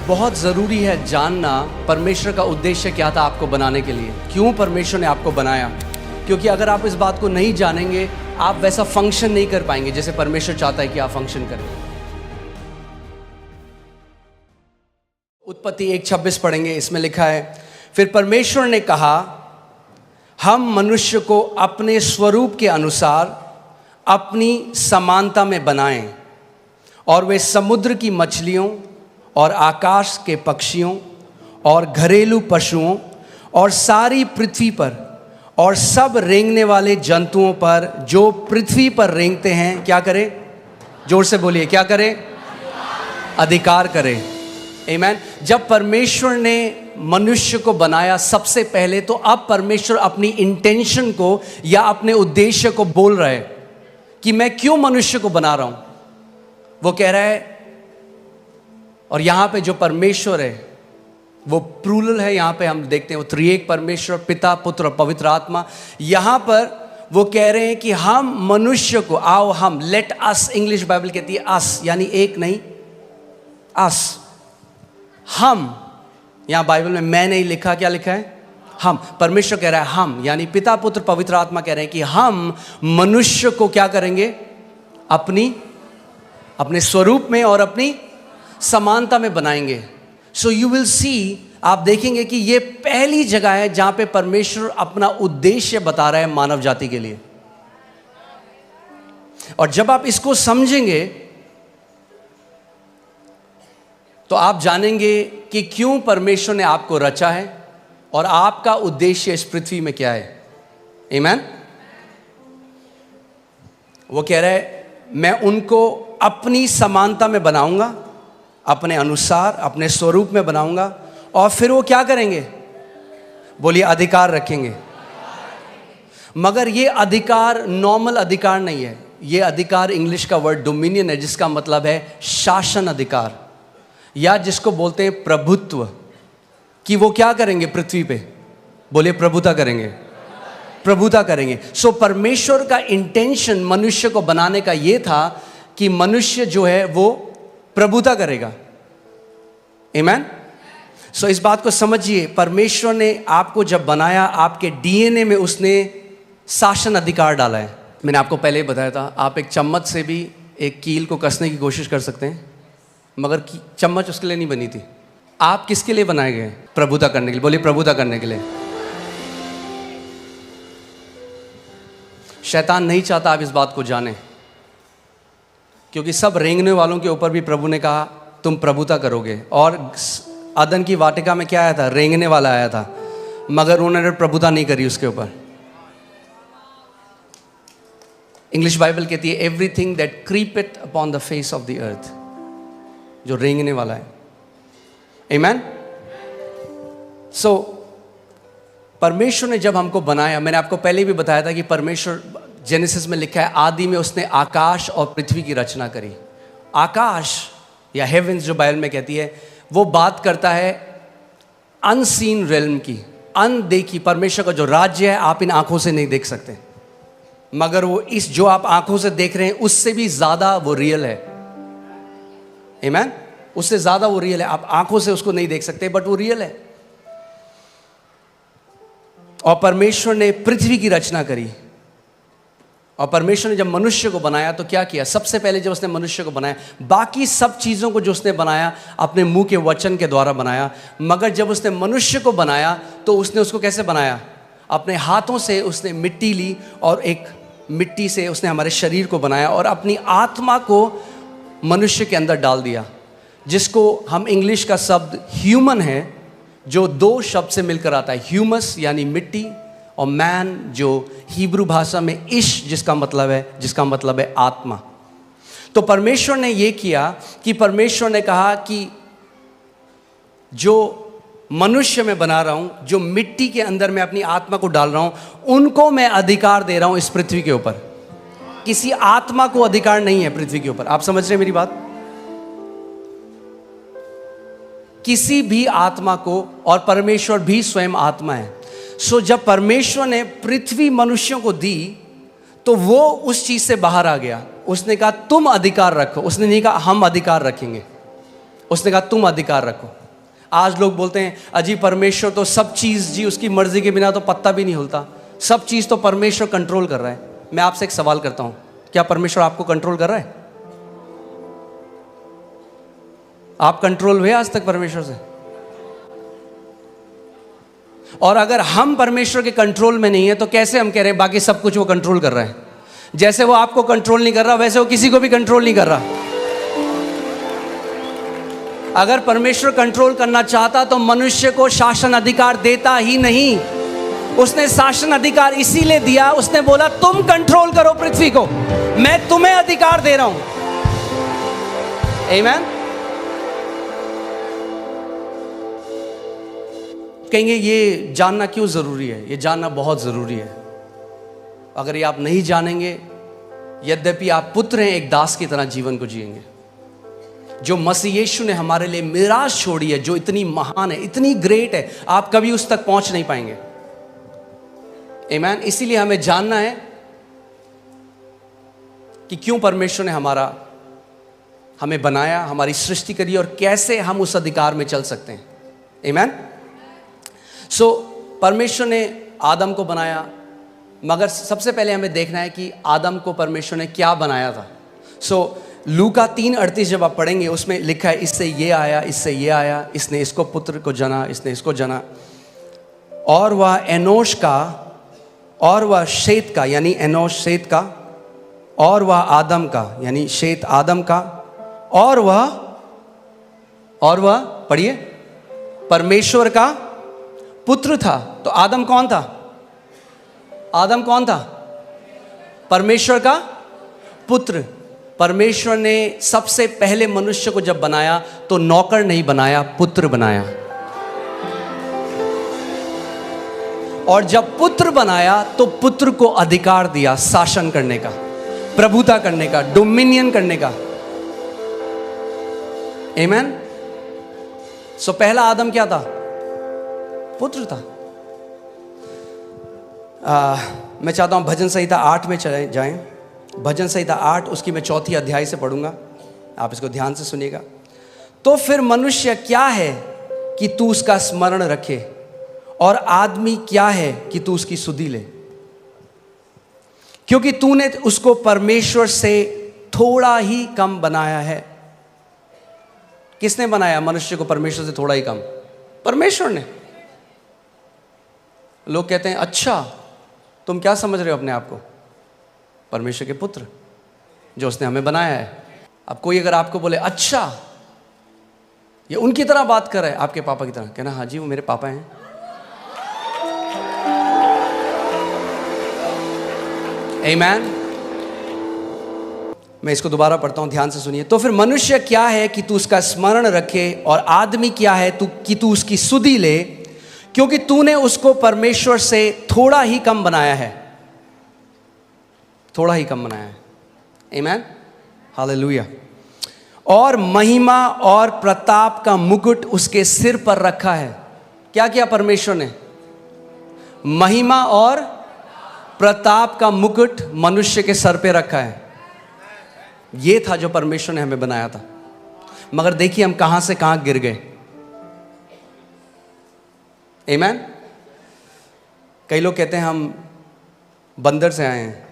बहुत ज़रूरी है जानना परमेश्वर का उद्देश्य क्या था आपको बनाने के लिए, क्यों परमेश्वर ने आपको बनाया। क्योंकि अगर आप इस बात को नहीं जानेंगे, आप वैसा फंक्शन नहीं कर पाएंगे जैसे परमेश्वर चाहता है कि आप फंक्शन करें। उत्पत्ति 1:26 पढ़ेंगे, इसमें लिखा है, फिर परमेश्वर ने कहा, हम मनुष्य को अपने स्वरूप के अनुसार अपनी समानता में बनाएं और वे समुद्र की मछलियों और आकाश के पक्षियों और घरेलू पशुओं और सारी पृथ्वी पर और सब रेंगने वाले जंतुओं पर जो पृथ्वी पर रेंगते हैं क्या करें? जोर से बोलिए, क्या करें? अधिकार करें। आमीन। जब परमेश्वर ने मनुष्य को बनाया सबसे पहले, तो अब परमेश्वर अपनी इंटेंशन को या अपने उद्देश्य को बोल रहा है कि मैं क्यों मनुष्य को बना रहा हूं। वो कह रहा है, और यहां पे जो परमेश्वर है वो प्लूरल है, यहां पे हम देखते हैं वो त्रिएक परमेश्वर, पिता, पुत्र और पवित्र आत्मा। यहां पर वो कह रहे हैं कि हम मनुष्य को, आओ हम, लेट अस, इंग्लिश बाइबल कहती है अस, यानी एक नहीं, अस, हम। यहां बाइबल में मैं नहीं लिखा, क्या लिखा है? हम। परमेश्वर कह रहा है हम, यानी पिता, पुत्र, पवित्र आत्मा कह रहे हैं कि हम मनुष्य को क्या करेंगे? अपने स्वरूप में और अपनी समानता में बनाएंगे। सो यू विल सी, आप देखेंगे कि ये पहली जगह है जहां पे परमेश्वर अपना उद्देश्य बता रहा है मानव जाति के लिए। और जब आप इसको समझेंगे तो आप जानेंगे कि क्यों परमेश्वर ने आपको रचा है और आपका उद्देश्य इस पृथ्वी में क्या है। आमीन। वो कह रहा है, मैं उनको अपनी समानता में बनाऊंगा, अपने अनुसार, अपने स्वरूप में बनाऊंगा, और फिर वो क्या करेंगे? बोलिए, अधिकार रखेंगे। मगर ये अधिकार नॉर्मल अधिकार नहीं है। ये अधिकार, इंग्लिश का वर्ड डोमिनियन है, जिसका मतलब है शासन अधिकार, या जिसको बोलते हैं प्रभुत्व। कि वो क्या करेंगे पृथ्वी पे? बोलिए, प्रभुता करेंगे, प्रभुता करेंगे। सो परमेश्वर का इंटेंशन मनुष्य को बनाने का ये था कि मनुष्य जो है वो प्रभुता करेगा। आमीन। सो इस बात को समझिए, परमेश्वर ने आपको जब बनाया, आपके डीएनए में उसने शासन अधिकार डाला है। मैंने आपको पहले ही बताया था, आप एक चम्मच से भी एक कील को कसने की कोशिश कर सकते हैं, मगर चम्मच उसके लिए नहीं बनी थी। आप किसके लिए बनाए गए? प्रभुता करने के लिए। बोलिए, प्रभुता करने के लिए। शैतान नहीं चाहता आप इस बात को जाने, क्योंकि सब रेंगने वालों के ऊपर भी प्रभु ने कहा तुम प्रभुता करोगे। और अदन की वाटिका में क्या आया था? रेंगने वाला आया था, मगर उन्होंने प्रभुता नहीं करी उसके ऊपर। इंग्लिश बाइबल कहती है, everything that creepeth upon the face of the earth, जो रेंगने वाला है। आमीन। सो परमेश्वर ने जब हमको बनाया, मैंने आपको पहले भी बताया था कि परमेश्वर, जेनेसिस में लिखा है, आदि में उसने आकाश और पृथ्वी की रचना करी। आकाश या हेवेंस जो बाइबल में कहती है, वो बात करता है अनसीन रेल्म की, अनदेखी। परमेश्वर का जो राज्य है आप इन आंखों से नहीं देख सकते, मगर वो इस जो आप आंखों से देख रहे हैं उससे भी ज्यादा वो रियल है। आमीन। उससे ज्यादा वो रियल है। आप आंखों से उसको नहीं देख सकते, बट वो रियल है। और परमेश्वर ने पृथ्वी की रचना करी। और परमेश्वर ने जब मनुष्य को बनाया तो क्या किया? सबसे पहले जब उसने मनुष्य को बनाया, बाकी सब चीज़ों को जो उसने बनाया अपने मुंह के वचन के द्वारा बनाया, मगर जब उसने मनुष्य को बनाया तो उसने उसको कैसे बनाया? अपने हाथों से उसने मिट्टी ली और एक मिट्टी से उसने हमारे शरीर को बनाया और अपनी आत्मा को मनुष्य के अंदर डाल दिया, जिसको हम इंग्लिश का शब्द ह्यूमन है, जो दो शब्द से मिलकर आता है, ह्यूमस यानी मिट्टी, और मैन जो हिब्रू भाषा में इश जिसका मतलब है आत्मा। तो परमेश्वर ने ये किया कि परमेश्वर ने कहा कि जो मनुष्य मैं बना रहा हूं, जो मिट्टी के अंदर मैं अपनी आत्मा को डाल रहा हूं, उनको मैं अधिकार दे रहा हूं इस पृथ्वी के ऊपर। किसी आत्मा को अधिकार नहीं है पृथ्वी के ऊपर। आप समझ रहे हैं मेरी बात? किसी भी आत्मा को, और परमेश्वर भी स्वयं आत्मा है। सो जब परमेश्वर ने पृथ्वी मनुष्यों को दी तो वो उस चीज से बाहर आ गया। उसने कहा तुम अधिकार रखो, उसने नहीं कहा हम अधिकार रखेंगे। उसने कहा तुम अधिकार रखो। आज लोग बोलते हैं अजी परमेश्वर तो सब चीज़ जी उसकी मर्जी के बिना तो पत्ता भी नहीं हिलता, सब चीज़ तो परमेश्वर कंट्रोल कर रहा है। मैं आपसे एक सवाल करता हूँ, क्या परमेश्वर आपको कंट्रोल कर रहा है? आप कंट्रोल हुए आज तक परमेश्वर से? और अगर हम परमेश्वर के कंट्रोल में नहीं है तो कैसे हम कह रहे हैं बाकी सब कुछ वो कंट्रोल कर रहा है? जैसे वो आपको कंट्रोल नहीं कर रहा वैसे वो किसी को भी कंट्रोल नहीं कर रहा। अगर परमेश्वर कंट्रोल करना चाहता तो मनुष्य को शासन अधिकार देता ही नहीं। उसने शासन अधिकार इसीलिए दिया, उसने बोला तुम कंट्रोल करो पृथ्वी को, मैं तुम्हें अधिकार दे रहा हूं। आमीन। कहेंगे ये जानना क्यों जरूरी है? ये जानना बहुत जरूरी है। अगर ये आप नहीं जानेंगे, यद्यपि आप पुत्र हैं, एक दास की तरह जीवन को जिएंगे। जो मसीह यीशु ने हमारे लिए मिराज छोड़ी है, जो इतनी महान है, इतनी ग्रेट है, आप कभी उस तक पहुंच नहीं पाएंगे। आमीन। इसीलिए हमें जानना है कि क्यों परमेश्वर ने हमें बनाया, हमारी सृष्टि करी और कैसे हम उस अधिकार में चल सकते हैं। आमीन। सो परमेश्वर ने आदम को बनाया, मगर सबसे पहले हमें देखना है कि आदम को परमेश्वर ने क्या बनाया था। सो लूका 3:38 जब आप पढ़ेंगे उसमें लिखा है इससे ये आया, इससे ये आया, इसने इसको पुत्र को जना, इसने इसको जना, और वह एनोश का, और वह शेत का, यानी एनोश शेत का, और वह आदम का, यानी शेत आदम का, और वह पढ़िए परमेश्वर का पुत्र था। तो आदम कौन था? आदम कौन था? परमेश्वर का पुत्र। परमेश्वर ने सबसे पहले मनुष्य को जब बनाया तो नौकर नहीं बनाया, पुत्र बनाया। और जब पुत्र बनाया तो पुत्र को अधिकार दिया शासन करने का, प्रभुता करने का, डोमिनियन करने का। आमीन। सो पहला आदम क्या था? पुत्र था। मैं चाहता हूं भजन संहिता 8 में चले जाएं। भजन संहिता 8 उसकी मैं 4 अध्याय से पढ़ूंगा, आप इसको ध्यान से सुनिएगा। तो फिर मनुष्य क्या है कि तू उसका स्मरण रखे, और आदमी क्या है कि तू उसकी सुधि ले, क्योंकि तूने उसको परमेश्वर से थोड़ा ही कम बनाया है। किसने बनाया मनुष्य को परमेश्वर से थोड़ा ही कम? परमेश्वर ने। लोग कहते हैं अच्छा तुम क्या समझ रहे हो अपने आप को? परमेश्वर के पुत्र जो उसने हमें बनाया है। अब कोई अगर आपको बोले अच्छा ये उनकी तरह बात कर रहा है, आपके पापा की तरह, कहना हाँ जी वो मेरे पापा हैं। आमीन। मैं इसको दोबारा पढ़ता हूं, ध्यान से सुनिए। तो फिर मनुष्य क्या है कि तू उसका स्मरण रखे, और आदमी क्या है कि तू उसकी सुधि ले, क्योंकि तूने उसको परमेश्वर से थोड़ा ही कम बनाया है। थोड़ा ही कम बनाया है। आमीन। हालेलुया। और महिमा और प्रताप का मुकुट उसके सिर पर रखा है। क्या किया परमेश्वर ने? महिमा और प्रताप का मुकुट मनुष्य के सर पे रखा है। ये था जो परमेश्वर ने हमें बनाया था। मगर देखिए हम कहां से कहां गिर गए। आमीन। कई लोग कहते हैं हम बंदर से आए हैं।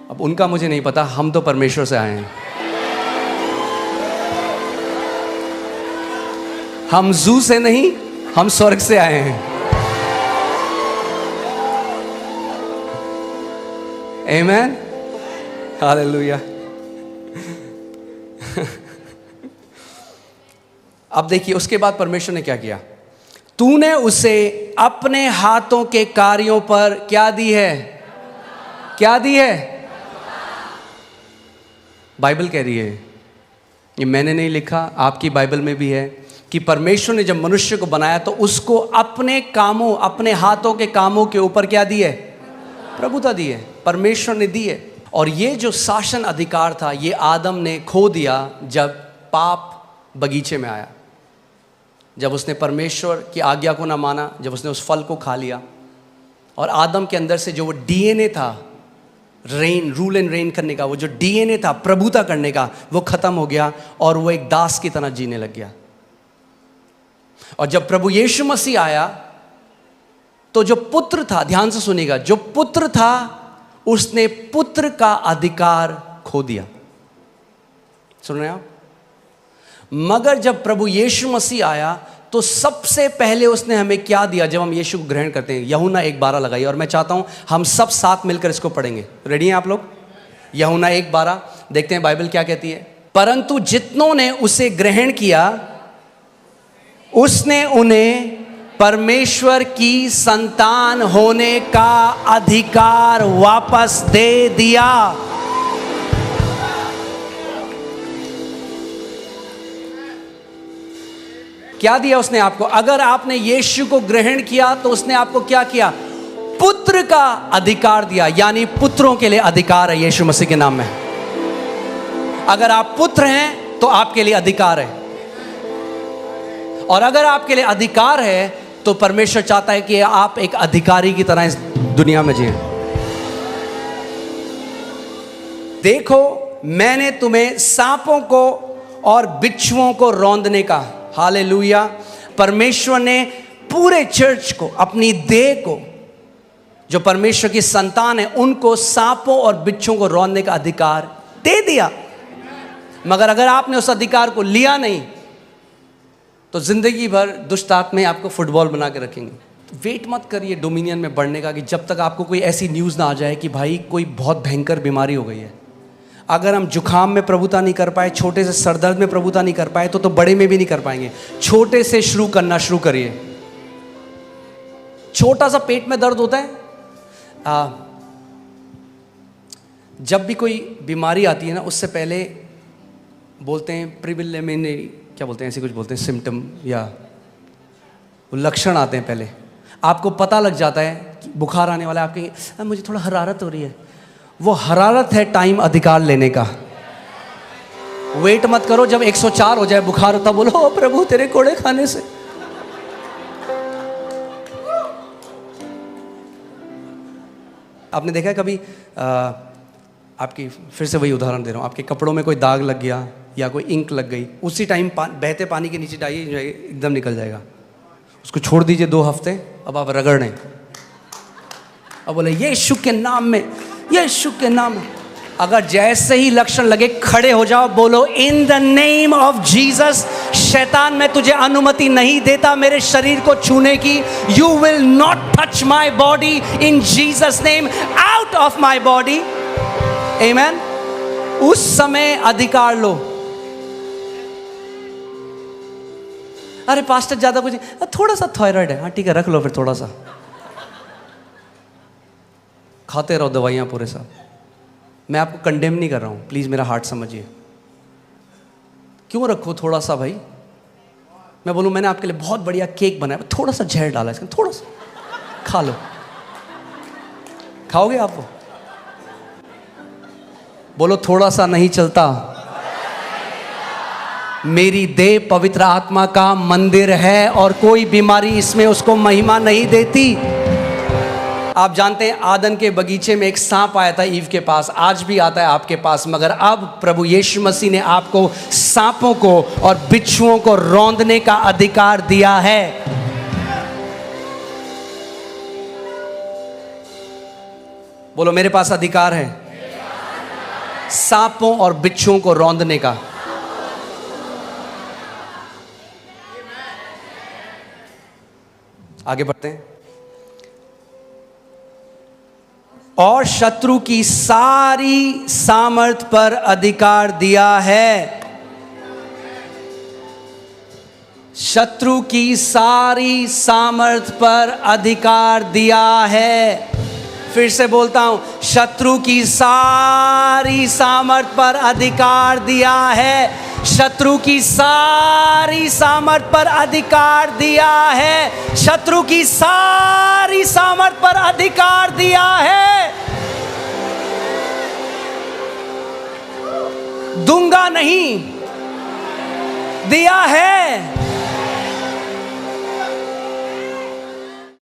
अब उनका मुझे नहीं पता, हम तो परमेश्वर से आए हैं। हम जू से नहीं, हम स्वर्ग से आए हैं। आमीन। हालेलुया। अब देखिए उसके बाद परमेश्वर ने क्या किया। तूने उसे अपने हाथों के कार्यों पर क्या दी है? क्या दी है? बाइबल कह रही है, ये मैंने नहीं लिखा, आपकी बाइबल में भी है कि परमेश्वर ने जब मनुष्य को बनाया तो उसको अपने कामों, अपने हाथों के कामों के ऊपर क्या दी है? प्रभुता दी है। परमेश्वर ने दी है। और ये जो शासन अधिकार था ये आदम ने खो दिया जब पाप बगीचे में आया, जब उसने परमेश्वर की आज्ञा को ना माना, जब उसने उस फल को खा लिया। और आदम के अंदर से जो वो डीएनए था रेन, रूल एंड रेन करने का, वो जो डीएनए था प्रभुता करने का, वो खत्म हो गया और वो एक दास की तरह जीने लग गया। और जब प्रभु यीशु मसीह आया तो जो पुत्र था, ध्यान से सुनिएगा, जो पुत्र था उसने पुत्र का अधिकार खो दिया। सुन रहे हैं आप? मगर जब प्रभु यीशु मसीह आया तो सबसे पहले उसने हमें क्या दिया जब हम यीशु को ग्रहण करते हैं? यूहन्ना 1:12 लगाइए और मैं चाहता हूं हम सब साथ मिलकर इसको पढ़ेंगे। रेडी हैं आप लोग? यूहन्ना 1:12 देखते हैं बाइबल क्या कहती है। परंतु जितनों ने उसे ग्रहण किया उसने उन्हें परमेश्वर की संतान होने का अधिकार वापस दे दिया। क्या दिया उसने आपको? अगर आपने यीशु को ग्रहण किया तो उसने आपको क्या किया? पुत्र का अधिकार दिया, यानी पुत्रों के लिए अधिकार है यीशु मसीह के नाम में। अगर आप पुत्र हैं तो आपके लिए अधिकार है, और अगर आपके लिए अधिकार है तो परमेश्वर चाहता है कि आप एक अधिकारी की तरह इस दुनिया में जिए। देखो मैंने तुम्हें सांपों को और बिच्छुओं को रौंदने का, हालेलुया, परमेश्वर ने पूरे चर्च को, अपनी देह को, जो परमेश्वर की संतान है, उनको सांपों और बिच्छुओं को रौंदने का अधिकार दे दिया। मगर अगर आपने उस अधिकार को लिया नहीं तो जिंदगी भर दुष्ट आत्माएं आपको फुटबॉल बना के रखेंगे। तो वेट मत करिए डोमिनियन में बढ़ने का कि जब तक आपको कोई ऐसी न्यूज़ ना आ जाए कि भाई कोई बहुत भयंकर बीमारी हो गई है। अगर हम जुखाम में प्रभुता नहीं कर पाए, छोटे से सरदर्द में प्रभुता नहीं कर पाए, तो बड़े में भी नहीं कर पाएंगे। छोटे से शुरू करना शुरू करिए। छोटा सा पेट में दर्द होता है, जब भी कोई बीमारी आती है ना, उससे पहले बोलते हैं प्रिलिमिनरी, क्या बोलते हैं, ऐसे कुछ बोलते हैं, सिम्टम या लक्षण आते हैं। पहले आपको पता लग जाता है कि बुखार आने वाला है, आप कहेंगे मुझे थोड़ा हरारत हो रही है। वो हरारत है टाइम अधिकार लेने का। वेट मत करो जब 104 हो जाए बुखार होता, बोलो ओ प्रभु तेरे कोड़े खाने से। आपने देखा है कभी आपकी, फिर से वही उदाहरण दे रहा हूँ, आपके कपड़ों में कोई दाग लग गया या कोई इंक लग गई, उसी टाइम बहते पानी के नीचे डालिए, एकदम निकल जाएगा। उसको छोड़ दीजिए 2 हफ्ते, अब आप रगड़ने, अब बोले यीशु के नाम में, यीशु के नाम में। अगर जैसे ही लक्षण लगे खड़े हो जाओ, बोलो in the name of Jesus, शैतान मैं तुझे अनुमति नहीं देता मेरे शरीर को छूने की। You will not touch my body in Jesus name, out of my body. Amen. उस समय अधिकार लो। अरे पास्टर ज्यादा कुछ नहीं, थोड़ा सा थायराइड है, हाँ ठीक है रख लो फिर, थोड़ा सा खाते रहो दवाइयां पूरे साथ। मैं आपको कंडेम नहीं कर रहा हूं, प्लीज मेरा हार्ट समझिए। क्यों रखो थोड़ा सा भाई? मैं बोलूं मैंने आपके लिए बहुत बढ़िया केक बनाया, थोड़ा सा जहर डाला इसमें, थोड़ा सा खा लो। खाओगे आप वो? बोलो थोड़ा सा नहीं चलता। मेरी देह पवित्र आत्मा का मंदिर है और कोई बीमारी इसमें उसको महिमा नहीं देती। आप जानते हैं आदन के बगीचे में एक सांप आया था ईव के पास, आज भी आता है आपके पास, मगर अब प्रभु यीशु मसीह ने आपको सांपों को और बिच्छुओं को रौंदने का अधिकार दिया है। बोलो मेरे पास अधिकार है सांपों और बिच्छुओं को रौंदने का। आगे बढ़ते हैं। और शत्रु की सारी सामर्थ पर अधिकार दिया है। शत्रु की सारी सामर्थ पर अधिकार दिया है। फिर से बोलता हूं, शत्रु की सारी सामर्थ पर अधिकार दिया है। शत्रु की सारी सामर्थ पर अधिकार दिया है। शत्रु की सारी सामर्थ पर अधिकार दिया है। दूंगा नहीं, दिया है।